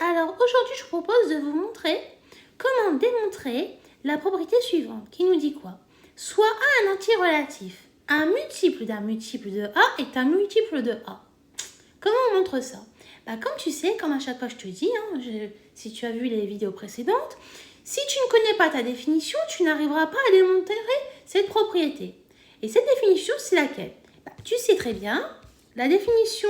Alors aujourd'hui je vous propose de vous montrer comment démontrer la propriété suivante qui nous dit quoi? Soit A un entier relatif, un multiple d'un multiple de A est un multiple de A. Comment on montre ça? Comme tu sais, comme à chaque fois je te dis, si tu as vu les vidéos précédentes, si tu ne connais pas ta définition, tu n'arriveras pas à démontrer cette propriété. Et cette définition, c'est laquelle? Tu sais très bien, la définition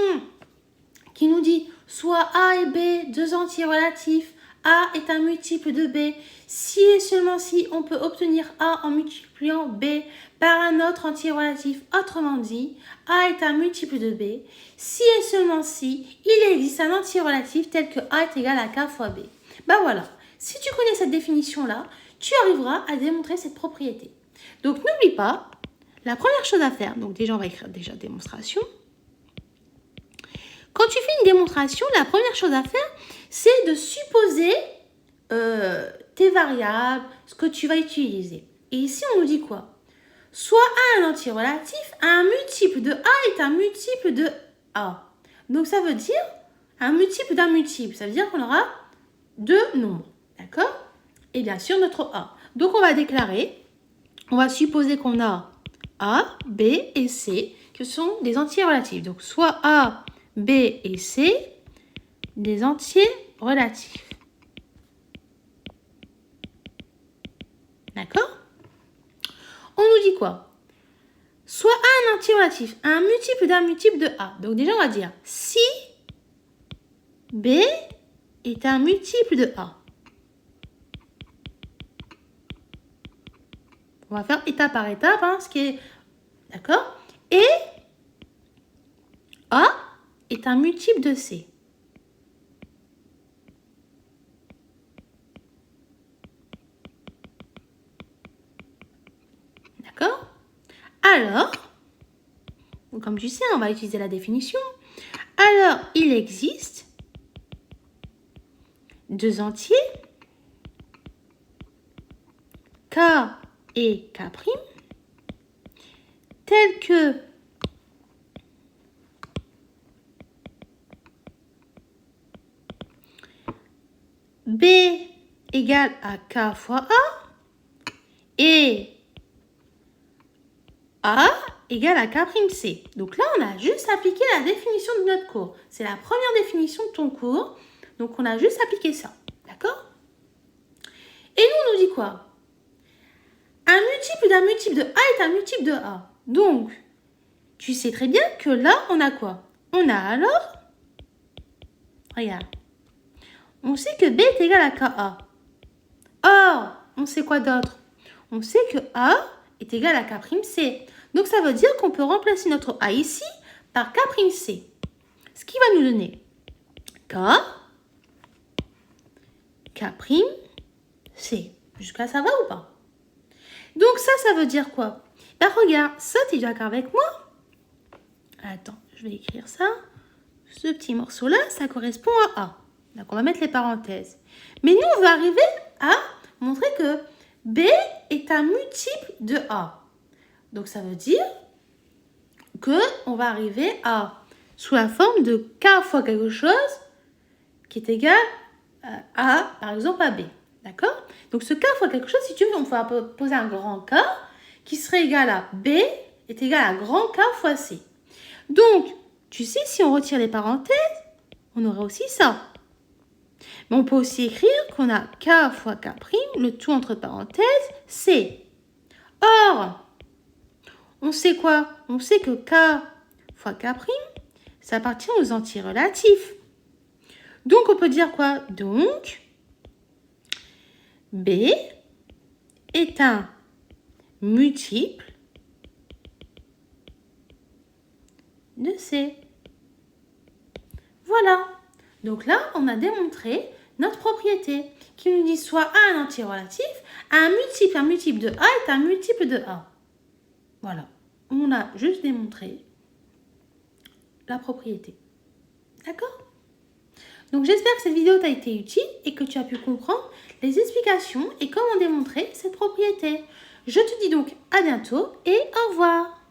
qui nous dit soit A et B, deux entiers relatifs, A est un multiple de B, si et seulement si on peut obtenir A en multipliant B par un autre entier relatif, autrement dit, A est un multiple de B, si et seulement si il existe un entier relatif tel que A est égal à K fois B. Voilà, si tu connais cette définition-là, tu arriveras à démontrer cette propriété. Donc n'oublie pas, la première chose à faire, donc déjà on va écrire déjà démonstration. Quand tu fais une démonstration, la première chose à faire, c'est de supposer tes variables, ce que tu vas utiliser. Et ici, on nous dit quoi? Soit A un entier relatif, un multiple de A est un multiple de A. Donc, ça veut dire un multiple d'un multiple. Ça veut dire qu'on aura deux nombres. D'accord? Et bien sûr, notre A. Donc, on va déclarer, on va supposer qu'on a A, B et C, que sont des entiers relatifs. Donc, soit A, B et C, des entiers relatifs. D'accord? On nous dit quoi? Soit A un entier relatif, un multiple d'un multiple de A. Donc déjà, on va dire si B est un multiple de A. On va faire étape par étape, ce qui est... D'accord? Et A est un multiple de C. D'accord? Alors, comme tu sais, on va utiliser la définition. Alors, il existe deux entiers, K et K', tels que B égale à K fois A et A égale à K'C. Donc là, on a juste appliqué la définition de notre cours. C'est la première définition de ton cours. Donc, on a juste appliqué ça. D'accord? Et nous, on nous dit quoi? Un multiple d'un multiple de A est un multiple de A. Donc, tu sais très bien que là, on a quoi? On a alors... Regarde. On sait que B est égal à KA. Or, on sait quoi d'autre? On sait que A est égal à K'C. Donc, ça veut dire qu'on peut remplacer notre A ici par K'C. Ce qui va nous donner K'C. Jusqu'à ça va ou pas? Donc, ça veut dire quoi? Regarde, ça, tu es d'accord avec moi? Attends, je vais écrire ça. Ce petit morceau-là, ça correspond à A. Donc, on va mettre les parenthèses. Mais nous, on va arriver à montrer que B est un multiple de A. Donc, ça veut dire qu'on va arriver à, sous la forme de K fois quelque chose qui est égal à, par exemple, à B. D'accord? Donc, ce K fois quelque chose, si tu veux, on va poser un grand K qui serait égal à B est égal à grand K fois C. Donc, tu sais, si on retire les parenthèses, on aurait aussi ça. Mais on peut aussi écrire qu'on a K fois K', le tout entre parenthèses, C. Or, on sait quoi? On sait que K fois K', ça appartient aux entiers relatifs. Donc, on peut dire quoi? Donc, B est un multiple de C. Voilà. Donc là, on a démontré notre propriété qui nous dit soit A un entier relatif, un multiple de A est un multiple de A. Voilà. On a juste démontré la propriété. D'accord? Donc j'espère que cette vidéo t'a été utile et que tu as pu comprendre les explications et comment démontrer cette propriété. Je te dis donc à bientôt et au revoir.